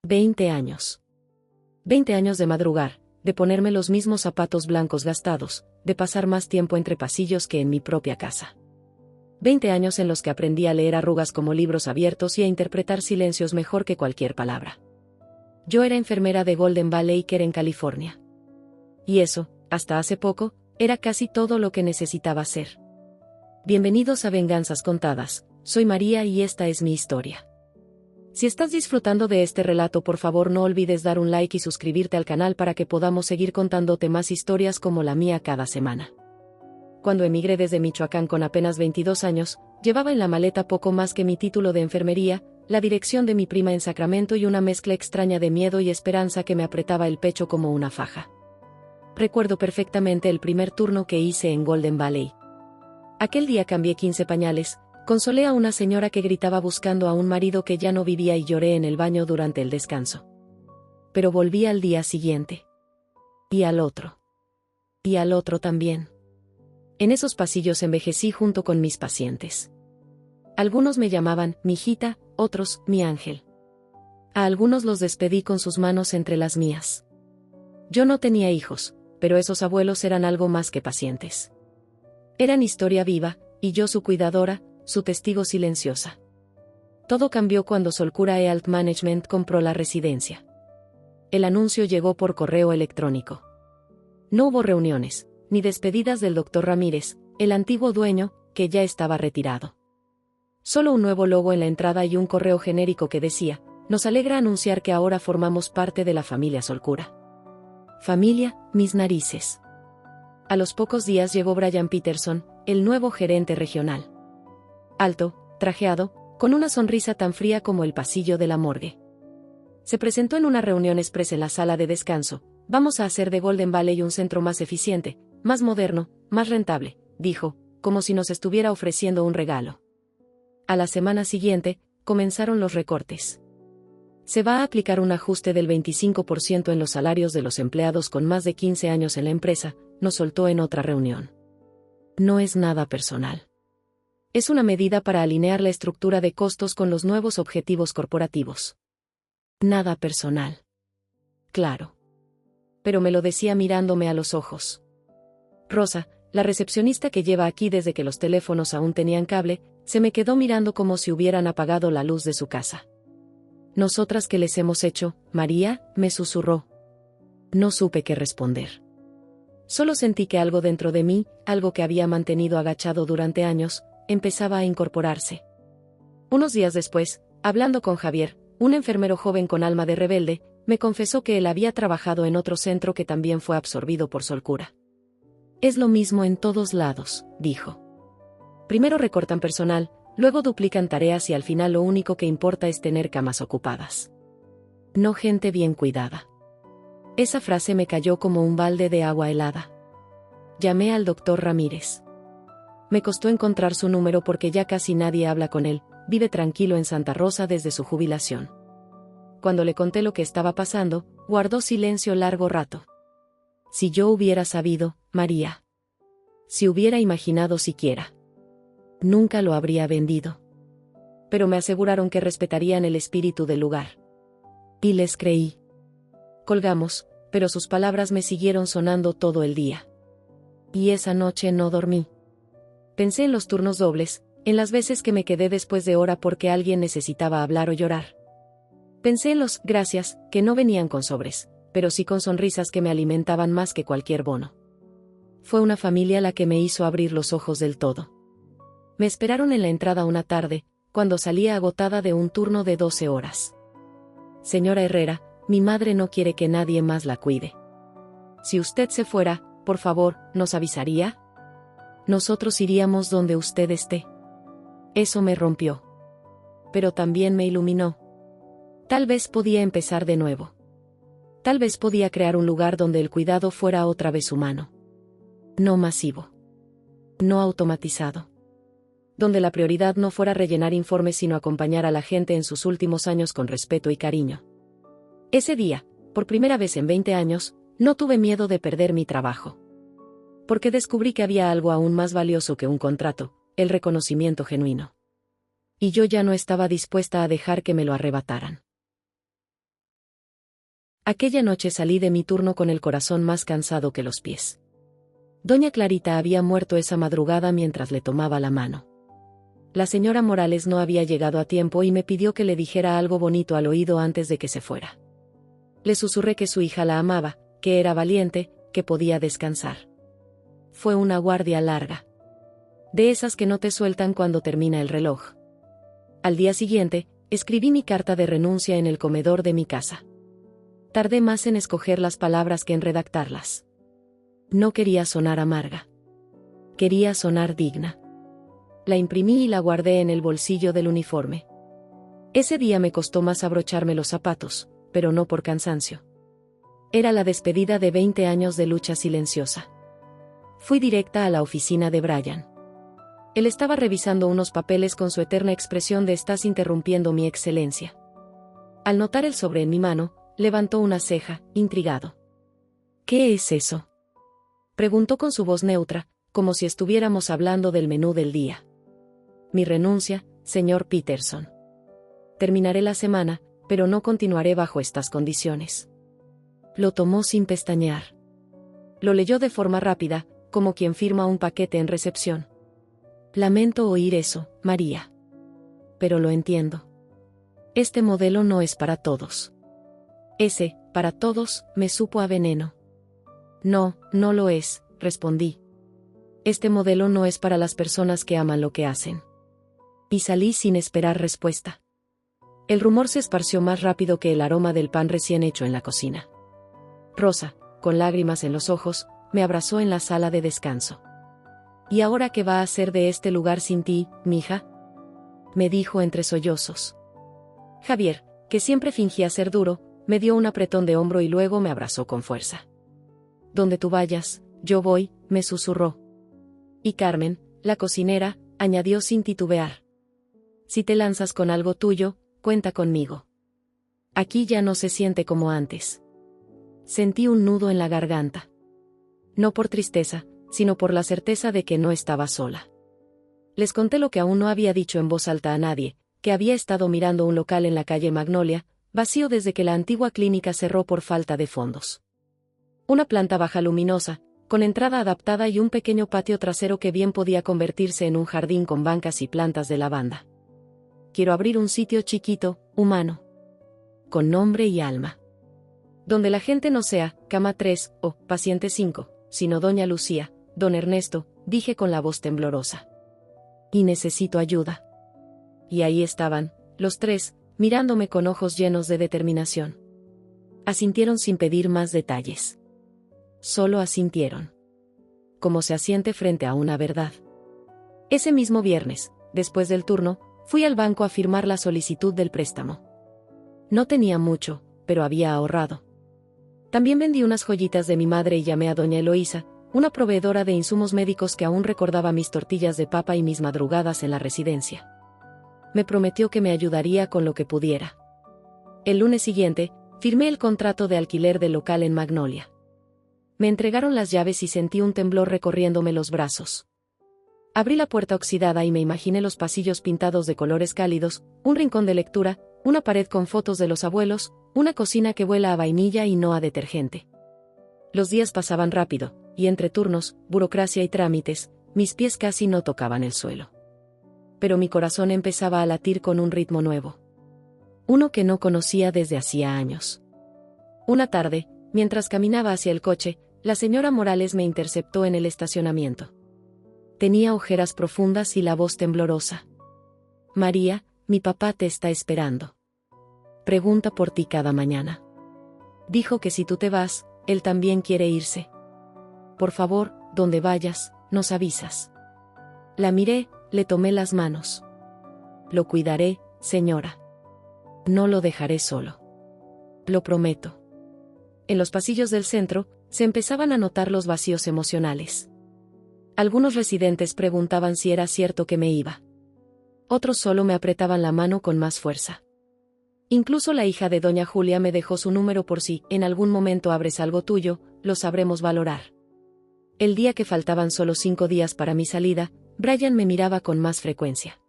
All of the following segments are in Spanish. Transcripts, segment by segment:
20 años. 20 años de madrugar, de ponerme los mismos zapatos blancos gastados, de pasar más tiempo entre pasillos que en mi propia casa. 20 años en los que aprendí a leer arrugas como libros abiertos y a interpretar silencios mejor que cualquier palabra. Yo era enfermera de Golden Valley Care en California. Y eso, hasta hace poco, era casi todo lo que necesitaba ser. Bienvenidos a Venganzas Contadas, soy María y esta es mi historia. Si estás disfrutando de este relato, por favor no olvides dar un like y suscribirte al canal para que podamos seguir contándote más historias como la mía cada semana. Cuando emigré desde Michoacán con apenas 22 años, llevaba en la maleta poco más que mi título de enfermería, la dirección de mi prima en Sacramento y una mezcla extraña de miedo y esperanza que me apretaba el pecho como una faja. Recuerdo perfectamente el primer turno que hice en Golden Valley. Aquel día cambié 15 pañales, consolé a una señora que gritaba buscando a un marido que ya no vivía y lloré en el baño durante el descanso. Pero volví al día siguiente. Y al otro. Y al otro también. En esos pasillos envejecí junto con mis pacientes. Algunos me llamaban mijita, otros mi ángel. A algunos los despedí con sus manos entre las mías. Yo no tenía hijos, pero esos abuelos eran algo más que pacientes. Eran historia viva, y yo su cuidadora, su testigo silenciosa. Todo cambió cuando Solcura Health Management compró la residencia. El anuncio llegó por correo electrónico. No hubo reuniones, ni despedidas del Dr. Ramírez, el antiguo dueño, que ya estaba retirado. Solo un nuevo logo en la entrada y un correo genérico que decía: nos alegra anunciar que ahora formamos parte de la familia Solcura. Familia, mis narices. A los pocos días llegó Brian Peterson, el nuevo gerente regional. Alto, trajeado, con una sonrisa tan fría como el pasillo de la morgue. Se presentó en una reunión express en la sala de descanso. Vamos a hacer de Golden Valley un centro más eficiente, más moderno, más rentable, dijo, como si nos estuviera ofreciendo un regalo. A la semana siguiente, comenzaron los recortes. Se va a aplicar un ajuste del 25% en los salarios de los empleados con más de 15 años en la empresa, nos soltó en otra reunión. No es nada personal. Es una medida para alinear la estructura de costos con los nuevos objetivos corporativos. Nada personal. Claro. Pero me lo decía mirándome a los ojos. Rosa, la recepcionista que lleva aquí desde que los teléfonos aún tenían cable, se me quedó mirando como si hubieran apagado la luz de su casa. ¿Nosotras qué les hemos hecho, María?, me susurró. No supe qué responder. Solo sentí que algo dentro de mí, algo que había mantenido agachado durante años, empezaba a incorporarse. Unos días después, hablando con Javier, un enfermero joven con alma de rebelde, me confesó que él había trabajado en otro centro que también fue absorbido por Solcura. Es lo mismo en todos lados, dijo. Primero recortan personal, luego duplican tareas y al final lo único que importa es tener camas ocupadas. No gente bien cuidada. Esa frase me cayó como un balde de agua helada. Llamé al Dr. Ramírez. Me costó encontrar su número porque ya casi nadie habla con él, vive tranquilo en Santa Rosa desde su jubilación. Cuando le conté lo que estaba pasando, guardó silencio largo rato. Si yo hubiera sabido, María. Si hubiera imaginado siquiera. Nunca lo habría vendido. Pero me aseguraron que respetarían el espíritu del lugar. Y les creí. Colgamos, pero sus palabras me siguieron sonando todo el día. Y esa noche no dormí. Pensé en los turnos dobles, en las veces que me quedé después de hora porque alguien necesitaba hablar o llorar. Pensé en los gracias, que no venían con sobres, pero sí con sonrisas que me alimentaban más que cualquier bono. Fue una familia la que me hizo abrir los ojos del todo. Me esperaron en la entrada una tarde, cuando salía agotada de un turno de 12 horas. Señora Herrera, mi madre no quiere que nadie más la cuide. Si usted se fuera, por favor, ¿nos avisaría? Nosotros iríamos donde usted esté. Eso me rompió. Pero también me iluminó. Tal vez podía empezar de nuevo. Tal vez podía crear un lugar donde el cuidado fuera otra vez humano. No masivo. No automatizado. Donde la prioridad no fuera rellenar informes sino acompañar a la gente en sus últimos años con respeto y cariño. Ese día, por primera vez en 20 años, no tuve miedo de perder mi trabajo. Porque descubrí que había algo aún más valioso que un contrato, el reconocimiento genuino. Y yo ya no estaba dispuesta a dejar que me lo arrebataran. Aquella noche salí de mi turno con el corazón más cansado que los pies. Doña Clarita había muerto esa madrugada mientras le tomaba la mano. La señora Morales no había llegado a tiempo y me pidió que le dijera algo bonito al oído antes de que se fuera. Le susurré que su hija la amaba, que era valiente, que podía descansar. Fue una guardia larga. De esas que no te sueltan cuando termina el reloj. Al día siguiente, escribí mi carta de renuncia en el comedor de mi casa. Tardé más en escoger las palabras que en redactarlas. No quería sonar amarga. Quería sonar digna. La imprimí y la guardé en el bolsillo del uniforme. Ese día me costó más abrocharme los zapatos, pero no por cansancio. Era la despedida de 20 años de lucha silenciosa. Fui directa a la oficina de Brian. Él estaba revisando unos papeles con su eterna expresión de «estás interrumpiendo mi excelencia». Al notar el sobre en mi mano, levantó una ceja, intrigado. «¿Qué es eso?», preguntó con su voz neutra, como si estuviéramos hablando del menú del día. «Mi renuncia, señor Peterson. Terminaré la semana, pero no continuaré bajo estas condiciones». Lo tomó sin pestañear. Lo leyó de forma rápida, como quien firma un paquete en recepción. «Lamento oír eso, María. Pero lo entiendo. Este modelo no es para todos». Ese, para todos, me supo a veneno. «No, no lo es», respondí. «Este modelo no es para las personas que aman lo que hacen». Y salí sin esperar respuesta. El rumor se esparció más rápido que el aroma del pan recién hecho en la cocina. Rosa, con lágrimas en los ojos, me abrazó en la sala de descanso. «¿Y ahora qué va a hacer de este lugar sin ti, mija?», me dijo entre sollozos. Javier, que siempre fingía ser duro, me dio un apretón de hombro y luego me abrazó con fuerza. «Donde tú vayas, yo voy», me susurró. Y Carmen, la cocinera, añadió sin titubear. «Si te lanzas con algo tuyo, cuenta conmigo. Aquí ya no se siente como antes». Sentí un nudo en la garganta. No por tristeza, sino por la certeza de que no estaba sola. Les conté lo que aún no había dicho en voz alta a nadie, que había estado mirando un local en la calle Magnolia, vacío desde que la antigua clínica cerró por falta de fondos. Una planta baja luminosa, con entrada adaptada y un pequeño patio trasero que bien podía convertirse en un jardín con bancas y plantas de lavanda. Quiero abrir un sitio chiquito, humano. Con nombre y alma. Donde la gente no sea cama 3 o paciente 5, sino doña Lucía, don Ernesto, dije con la voz temblorosa. Y necesito ayuda. Y ahí estaban, los tres, mirándome con ojos llenos de determinación. Asintieron sin pedir más detalles. Solo asintieron. Como se asiente frente a una verdad. Ese mismo viernes, después del turno, fui al banco a firmar la solicitud del préstamo. No tenía mucho, pero había ahorrado. También vendí unas joyitas de mi madre y llamé a doña Eloísa, una proveedora de insumos médicos que aún recordaba mis tortillas de papa y mis madrugadas en la residencia. Me prometió que me ayudaría con lo que pudiera. El lunes siguiente, firmé el contrato de alquiler del local en Magnolia. Me entregaron las llaves y sentí un temblor recorriéndome los brazos. Abrí la puerta oxidada y me imaginé los pasillos pintados de colores cálidos, un rincón de lectura, una pared con fotos de los abuelos, una cocina que huela a vainilla y no a detergente. Los días pasaban rápido, y entre turnos, burocracia y trámites, mis pies casi no tocaban el suelo. Pero mi corazón empezaba a latir con un ritmo nuevo. Uno que no conocía desde hacía años. Una tarde, mientras caminaba hacia el coche, la señora Morales me interceptó en el estacionamiento. Tenía ojeras profundas y la voz temblorosa. «María, mi papá te está esperando. Pregunta por ti cada mañana. Dijo que si tú te vas, él también quiere irse. Por favor, donde vayas, nos avisas». La miré, le tomé las manos. «Lo cuidaré, señora. No lo dejaré solo. Lo prometo». En los pasillos del centro, se empezaban a notar los vacíos emocionales. Algunos residentes preguntaban si era cierto que me iba. Otros solo me apretaban la mano con más fuerza. Incluso la hija de doña Julia me dejó su número por si en algún momento abres algo tuyo, lo sabremos valorar. El día que faltaban solo 5 días para mi salida, Brian me miraba con más frecuencia.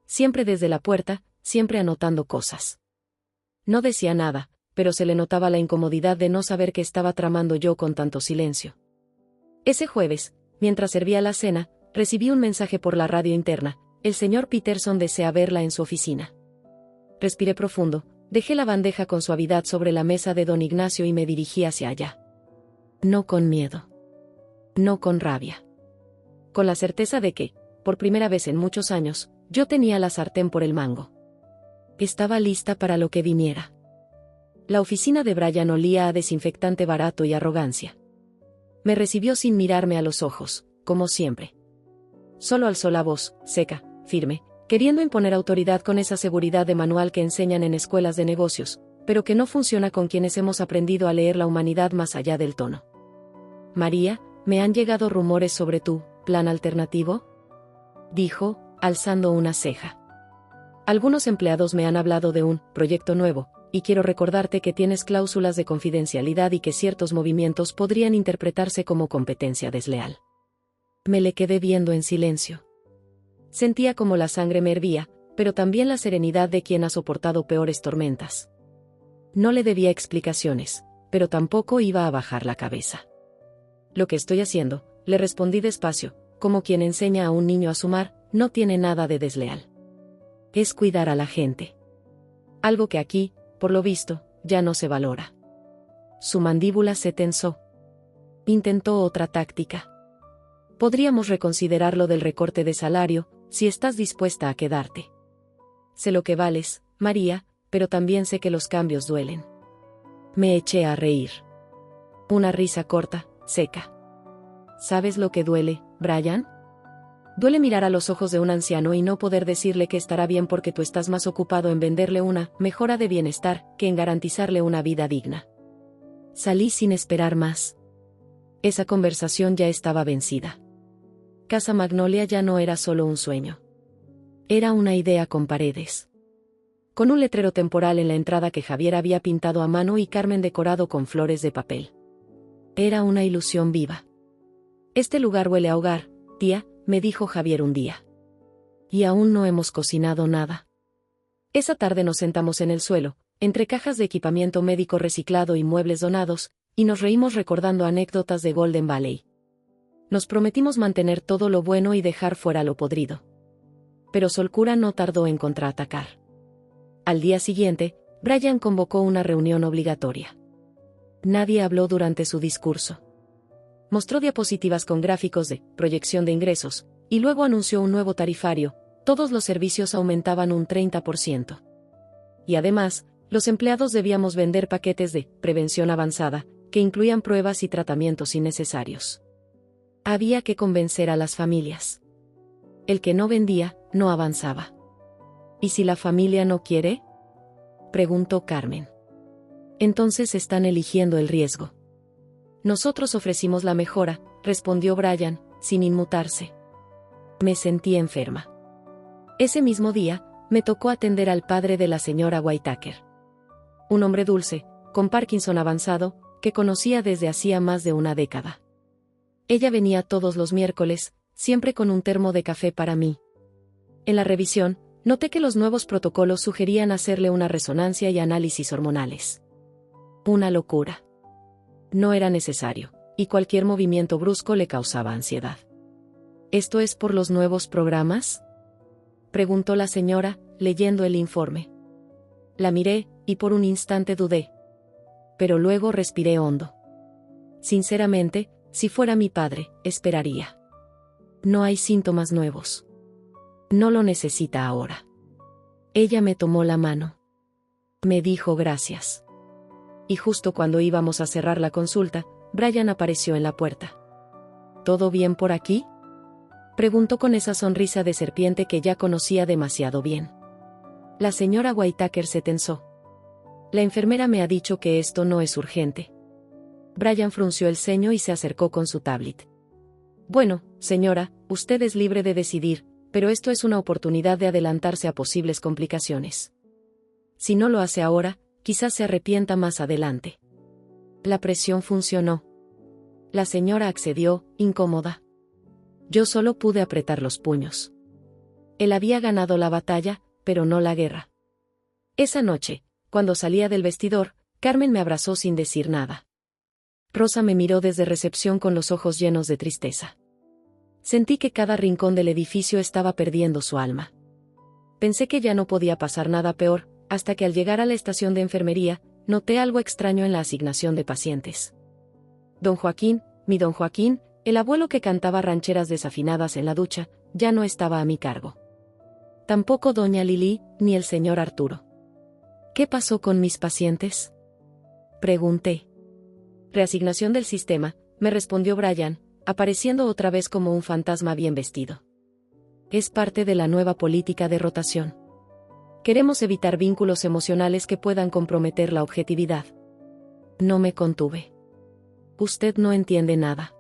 Siempre desde la puerta, siempre anotando cosas. No decía nada, pero se le notaba la incomodidad de no saber qué estaba tramando yo con tanto silencio. Ese jueves, mientras servía la cena, recibí un mensaje por la radio interna: el señor Peterson desea verla en su oficina. Respiré profundo, dejé la bandeja con suavidad sobre la mesa de don Ignacio y me dirigí hacia allá. No con miedo. No con rabia. Con la certeza de que, por primera vez en muchos años, yo tenía la sartén por el mango. Estaba lista para lo que viniera. La oficina de Brian olía a desinfectante barato y arrogancia. Me recibió sin mirarme a los ojos, como siempre. Solo alzó la voz, seca, firme, queriendo imponer autoridad con esa seguridad de manual que enseñan en escuelas de negocios, pero que no funciona con quienes hemos aprendido a leer la humanidad más allá del tono. María, ¿me han llegado rumores sobre tu plan alternativo?, dijo, alzando una ceja. Algunos empleados me han hablado de un proyecto nuevo, y quiero recordarte que tienes cláusulas de confidencialidad y que ciertos movimientos podrían interpretarse como competencia desleal. Me le quedé viendo en silencio. Sentía como la sangre me hervía, pero también la serenidad de quien ha soportado peores tormentas. No le debía explicaciones, pero tampoco iba a bajar la cabeza. Lo que estoy haciendo, le respondí despacio, como quien enseña a un niño a sumar, no tiene nada de desleal. Es cuidar a la gente. Algo que aquí, por lo visto, ya no se valora. Su mandíbula se tensó. Intentó otra táctica. Podríamos reconsiderar lo del recorte de salario, si estás dispuesta a quedarte. Sé lo que vales, María, pero también sé que los cambios duelen. Me eché a reír. Una risa corta, seca. ¿Sabes lo que duele, Brian? Duele mirar a los ojos de un anciano y no poder decirle que estará bien porque tú estás más ocupado en venderle una mejora de bienestar que en garantizarle una vida digna. Salí sin esperar más. Esa conversación ya estaba vencida. Casa Magnolia ya no era solo un sueño. Era una idea con paredes. Con un letrero temporal en la entrada que Javier había pintado a mano y Carmen decorado con flores de papel. Era una ilusión viva. Este lugar huele a hogar, tía, me dijo Javier un día. Y aún no hemos cocinado nada. Esa tarde nos sentamos en el suelo, entre cajas de equipamiento médico reciclado y muebles donados, y nos reímos recordando anécdotas de Golden Valley. Nos prometimos mantener todo lo bueno y dejar fuera lo podrido. Pero Solcura no tardó en contraatacar. Al día siguiente, Brian convocó una reunión obligatoria. Nadie habló durante su discurso. Mostró diapositivas con gráficos de proyección de ingresos, y luego anunció un nuevo tarifario: todos los servicios aumentaban un 30%. Y además, los empleados debíamos vender paquetes de prevención avanzada, que incluían pruebas y tratamientos innecesarios. Había que convencer a las familias. El que no vendía, no avanzaba. ¿Y si la familia no quiere?, preguntó Carmen. Entonces están eligiendo el riesgo. Nosotros ofrecimos la mejora, respondió Brian, sin inmutarse. Me sentí enferma. Ese mismo día, me tocó atender al padre de la señora Whitaker. Un hombre dulce, con Parkinson avanzado, que conocía desde hacía más de una década. Ella venía todos los miércoles, siempre con un termo de café para mí. En la revisión, noté que los nuevos protocolos sugerían hacerle una resonancia y análisis hormonales. Una locura. No era necesario, y cualquier movimiento brusco le causaba ansiedad. ¿Esto es por los nuevos programas?, preguntó la señora, leyendo el informe. La miré, y por un instante dudé. Pero luego respiré hondo. Sinceramente, si fuera mi padre, esperaría. No hay síntomas nuevos. No lo necesita ahora. Ella me tomó la mano. Me dijo gracias. Y justo cuando íbamos a cerrar la consulta, Brian apareció en la puerta. ¿Todo bien por aquí?, preguntó con esa sonrisa de serpiente que ya conocía demasiado bien. La señora Whitaker se tensó. La enfermera me ha dicho que esto no es urgente. Brian frunció el ceño y se acercó con su tablet. Bueno, señora, usted es libre de decidir, pero esto es una oportunidad de adelantarse a posibles complicaciones. Si no lo hace ahora, quizás se arrepienta más adelante. La presión funcionó. La señora accedió, incómoda. Yo solo pude apretar los puños. Él había ganado la batalla, pero no la guerra. Esa noche, cuando salía del vestidor, Carmen me abrazó sin decir nada. Rosa me miró desde recepción con los ojos llenos de tristeza. Sentí que cada rincón del edificio estaba perdiendo su alma. Pensé que ya no podía pasar nada peor, hasta que al llegar a la estación de enfermería, noté algo extraño en la asignación de pacientes. Don Joaquín, mi don Joaquín, el abuelo que cantaba rancheras desafinadas en la ducha, ya no estaba a mi cargo. Tampoco doña Lili, ni el señor Arturo. ¿Qué pasó con mis pacientes?, pregunté. Reasignación del sistema, me respondió Brian, apareciendo otra vez como un fantasma bien vestido. Es parte de la nueva política de rotación. Queremos evitar vínculos emocionales que puedan comprometer la objetividad. No me contuve. Usted no entiende nada.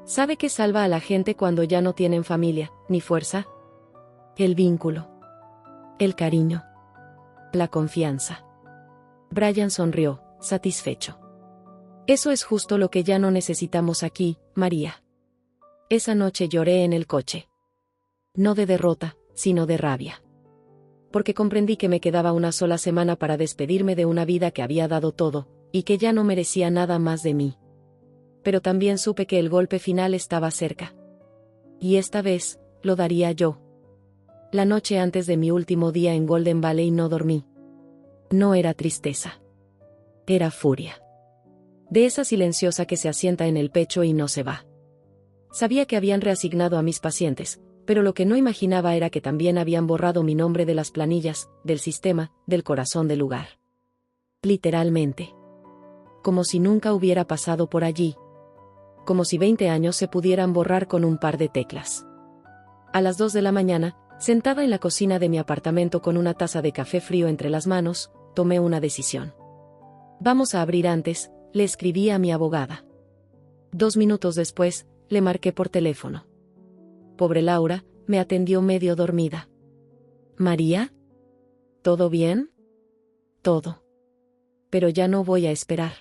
¿Sabe qué salva a la gente cuando ya no tienen familia, ni fuerza? El vínculo. El cariño. La confianza. Brian sonrió, satisfecho. Eso es justo lo que ya no necesitamos aquí, María. Esa noche lloré en el coche. No de derrota, sino de rabia. Porque comprendí que me quedaba una sola semana para despedirme de una vida que había dado todo, y que ya no merecía nada más de mí. Pero también supe que el golpe final estaba cerca. Y esta vez, lo daría yo. La noche antes de mi último día en Golden Valley no dormí. No era tristeza. Era furia. De esa silenciosa que se asienta en el pecho y no se va. Sabía que habían reasignado a mis pacientes, pero lo que no imaginaba era que también habían borrado mi nombre de las planillas, del sistema, del corazón del lugar. Literalmente. Como si nunca hubiera pasado por allí. Como si 20 años se pudieran borrar con un par de teclas. A las 2 de la mañana, sentada en la cocina de mi apartamento con una taza de café frío entre las manos, tomé una decisión. Vamos a abrir antes, le escribí a mi abogada. 2 minutos después, le marqué por teléfono. Pobre Laura, me atendió medio dormida. ¿María? ¿Todo bien? Todo. Pero ya no voy a esperar.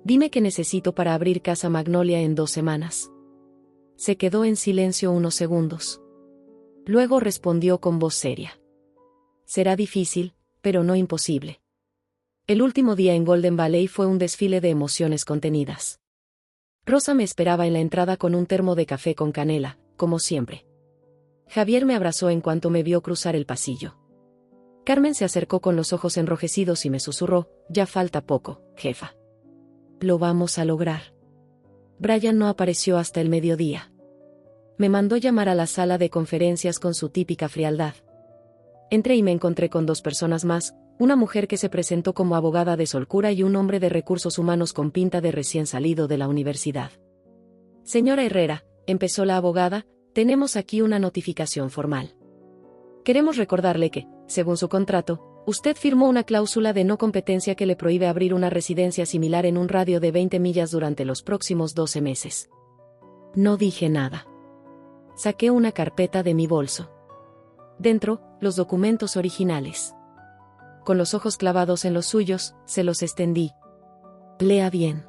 Dime qué necesito para abrir Casa Magnolia en 2 semanas. Se quedó en silencio unos segundos. Luego respondió con voz seria. Será difícil, pero no imposible. El último día en Golden Valley fue un desfile de emociones contenidas. Rosa me esperaba en la entrada con un termo de café con canela, como siempre. Javier me abrazó en cuanto me vio cruzar el pasillo. Carmen se acercó con los ojos enrojecidos y me susurró, ya falta poco, jefa. Lo vamos a lograr. Brian no apareció hasta el mediodía. Me mandó llamar a la sala de conferencias con su típica frialdad. Entré y me encontré con 2 personas más, una mujer que se presentó como abogada de solcura y un hombre de recursos humanos con pinta de recién salido de la universidad. Señora Herrera, empezó la abogada, tenemos aquí una notificación formal. Queremos recordarle que, según su contrato, usted firmó una cláusula de no competencia que le prohíbe abrir una residencia similar en un radio de 20 millas durante los próximos 12 meses. No dije nada. Saqué una carpeta de mi bolso. Dentro, los documentos originales. Con los ojos clavados en los suyos, se los extendí. Lea bien.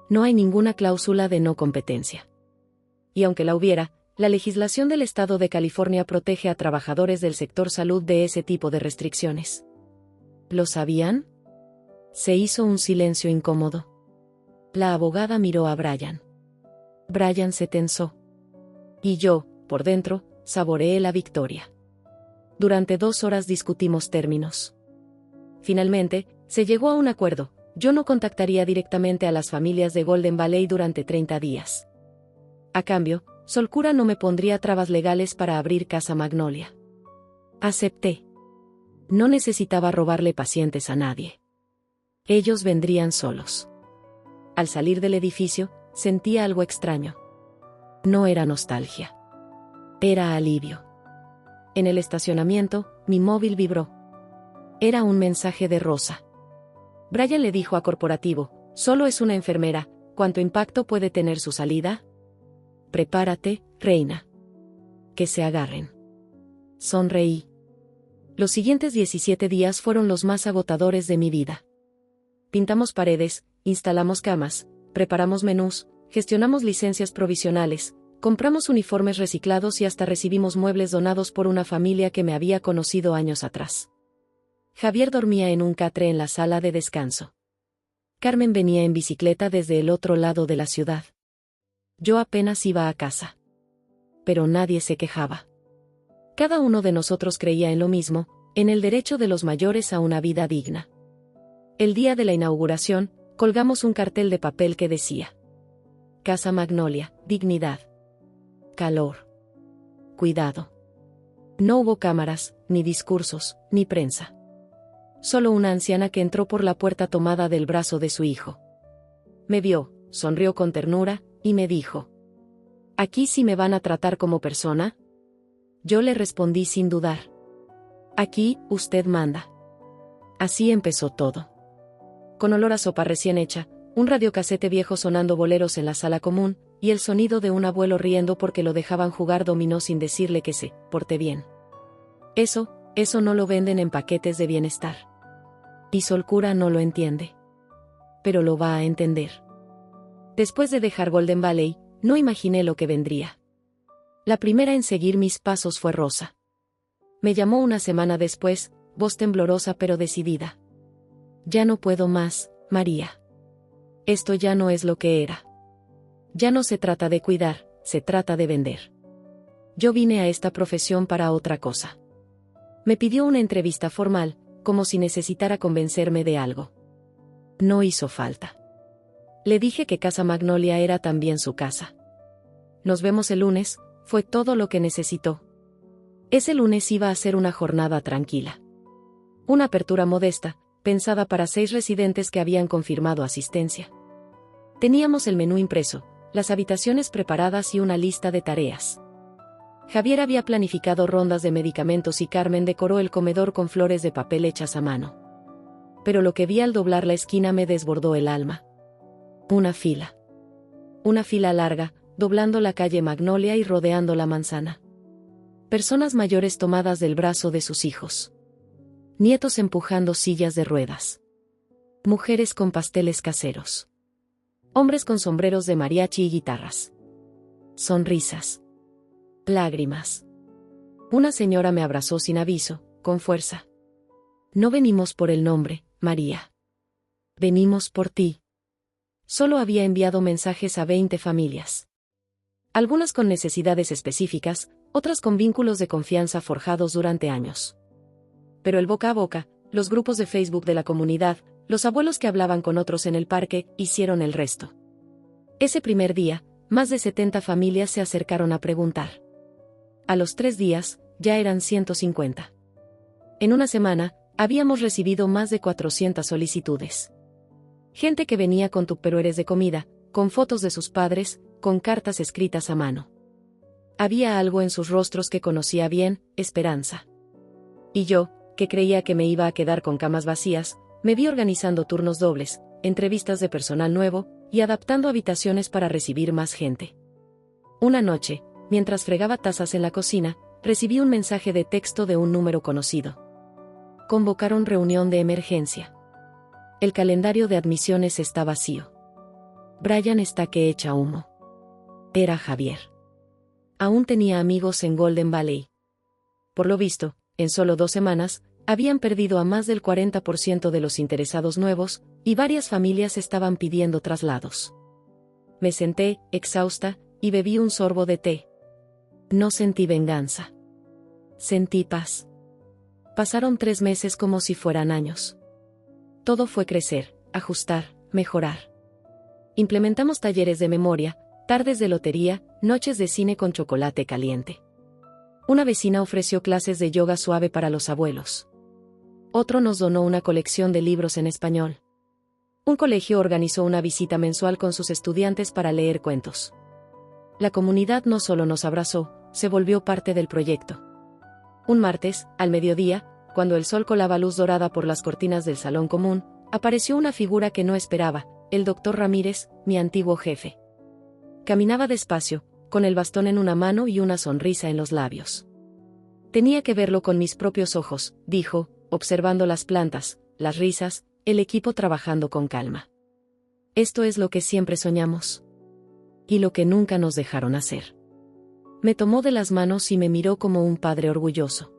No hay ninguna cláusula de no competencia. Y aunque la hubiera, la legislación del estado de California protege a trabajadores del sector salud de ese tipo de restricciones. ¿Lo sabían? Se hizo un silencio incómodo. La abogada miró a Brian. Brian se tensó. Y yo, por dentro, saboreé la victoria. Durante 2 horas discutimos términos. Finalmente, se llegó a un acuerdo. Yo no contactaría directamente a las familias de Golden Valley durante 30 días. A cambio, Solcura no me pondría trabas legales para abrir Casa Magnolia. Acepté. No necesitaba robarle pacientes a nadie. Ellos vendrían solos. Al salir del edificio, sentía algo extraño. No era nostalgia. Era alivio. En el estacionamiento, mi móvil vibró. Era un mensaje de Rosa. Brian le dijo a Corporativo, solo es una enfermera, ¿cuánto impacto puede tener su salida? Prepárate, reina. Que se agarren. Sonreí. Los siguientes 17 días fueron los más agotadores de mi vida. Pintamos paredes, instalamos camas, preparamos menús, gestionamos licencias provisionales, compramos uniformes reciclados y hasta recibimos muebles donados por una familia que me había conocido años atrás. Javier dormía en un catre en la sala de descanso. Carmen venía en bicicleta desde el otro lado de la ciudad. Yo apenas iba a casa. Pero nadie se quejaba. Cada uno de nosotros creía en lo mismo, en el derecho de los mayores a una vida digna. El día de la inauguración, colgamos un cartel de papel que decía: Casa Magnolia, dignidad, calor, cuidado. No hubo cámaras, ni discursos, ni prensa. Solo una anciana que entró por la puerta tomada del brazo de su hijo. Me vio, sonrió con ternura, y me dijo: ¿Aquí sí me van a tratar como persona? Yo le respondí sin dudar: Aquí, usted manda. Así empezó todo. Con olor a sopa recién hecha, un radiocasete viejo sonando boleros en la sala común, y el sonido de un abuelo riendo porque lo dejaban jugar dominó sin decirle que se porte bien. Eso no lo venden en paquetes de bienestar. Y Sol Cura no lo entiende. Pero lo va a entender. Después de dejar Golden Valley, no imaginé lo que vendría. La primera en seguir mis pasos fue Rosa. Me llamó una semana después, voz temblorosa pero decidida. Ya no puedo más, María. Esto ya no es lo que era. Ya no se trata de cuidar, se trata de vender. Yo vine a esta profesión para otra cosa. Me pidió una entrevista formal, como si necesitara convencerme de algo. No hizo falta. Le dije que Casa Magnolia era también su casa. Nos vemos el lunes, fue todo lo que necesitó. Ese lunes iba a ser una jornada tranquila. Una apertura modesta, pensada para 6 residentes que habían confirmado asistencia. Teníamos el menú impreso, las habitaciones preparadas y una lista de tareas. Javier había planificado rondas de medicamentos y Carmen decoró el comedor con flores de papel hechas a mano. Pero lo que vi al doblar la esquina me desbordó el alma. Una fila. Una fila larga, doblando la calle Magnolia y rodeando la manzana. Personas mayores tomadas del brazo de sus hijos. Nietos empujando sillas de ruedas. Mujeres con pasteles caseros. Hombres con sombreros de mariachi y guitarras. Sonrisas. Lágrimas. Una señora me abrazó sin aviso, con fuerza. No venimos por el nombre, María. Venimos por ti. Solo había enviado mensajes a 20 familias. Algunas con necesidades específicas, otras con vínculos de confianza forjados durante años. Pero el boca a boca, los grupos de Facebook de la comunidad, los abuelos que hablaban con otros en el parque, hicieron el resto. Ese primer día, más de 70 familias se acercaron a preguntar. A los 3 días, ya eran 150. En una semana, habíamos recibido más de 400 solicitudes. Gente que venía con tupperwares de comida, con fotos de sus padres, con cartas escritas a mano. Había algo en sus rostros que conocía bien, esperanza. Y yo, que creía que me iba a quedar con camas vacías, me vi organizando turnos dobles, entrevistas de personal nuevo, y adaptando habitaciones para recibir más gente. Una noche, mientras fregaba tazas en la cocina, recibí un mensaje de texto de un número conocido. Convocaron reunión de emergencia. El calendario de admisiones está vacío. Brian está que echa humo. Era Javier. Aún tenía amigos en Golden Valley. Por lo visto, en solo 2 semanas, habían perdido a más del 40% de los interesados nuevos, y varias familias estaban pidiendo traslados. Me senté, exhausta, y bebí un sorbo de té. No sentí venganza. Sentí paz. Pasaron 3 meses como si fueran años. Todo fue crecer, ajustar, mejorar. Implementamos talleres de memoria, tardes de lotería, noches de cine con chocolate caliente. Una vecina ofreció clases de yoga suave para los abuelos. Otro nos donó una colección de libros en español. Un colegio organizó una visita mensual con sus estudiantes para leer cuentos. La comunidad no solo nos abrazó, se volvió parte del proyecto. Un martes, al mediodía, cuando el sol colaba luz dorada por las cortinas del salón común, apareció una figura que no esperaba, el doctor Ramírez, mi antiguo jefe. Caminaba despacio, con el bastón en una mano y una sonrisa en los labios. Tenía que verlo con mis propios ojos, dijo, observando las plantas, las risas, el equipo trabajando con calma. Esto es lo que siempre soñamos. Y lo que nunca nos dejaron hacer. Me tomó de las manos y me miró como un padre orgulloso.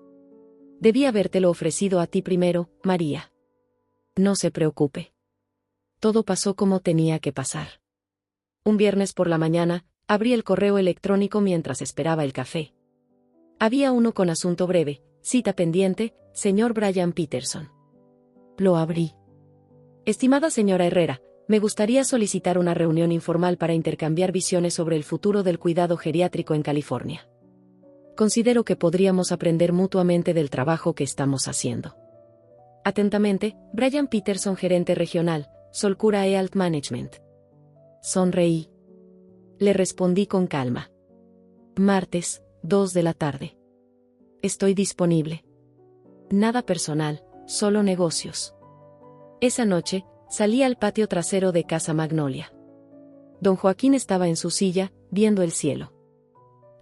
Debí habértelo ofrecido a ti primero, María. No se preocupe. Todo pasó como tenía que pasar. Un viernes por la mañana, abrí el correo electrónico mientras esperaba el café. Había uno con asunto breve, cita pendiente, señor Brian Peterson. Lo abrí. Estimada señora Herrera, me gustaría solicitar una reunión informal para intercambiar visiones sobre el futuro del cuidado geriátrico en California. Considero que podríamos aprender mutuamente del trabajo que estamos haciendo. Atentamente, Brian Peterson, gerente regional, Solcura Health Management. Sonreí. Le respondí con calma. Martes, 2 de la tarde. Estoy disponible. Nada personal, solo negocios. Esa noche, salí al patio trasero de Casa Magnolia. Don Joaquín estaba en su silla, viendo el cielo.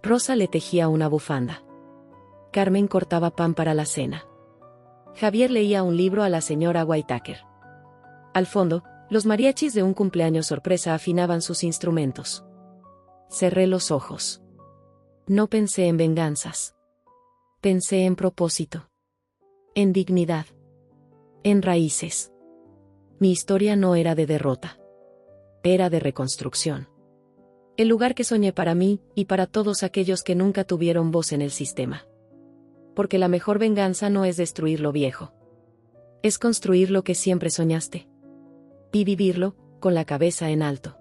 Rosa le tejía una bufanda. Carmen cortaba pan para la cena. Javier leía un libro a la señora Whitaker. Al fondo, los mariachis de un cumpleaños sorpresa afinaban sus instrumentos. Cerré los ojos. No pensé en venganzas. Pensé en propósito. En dignidad. En raíces. Mi historia no era de derrota. Era de reconstrucción. El lugar que soñé para mí, y para todos aquellos que nunca tuvieron voz en el sistema. Porque la mejor venganza no es destruir lo viejo. Es construir lo que siempre soñaste. Y vivirlo, con la cabeza en alto.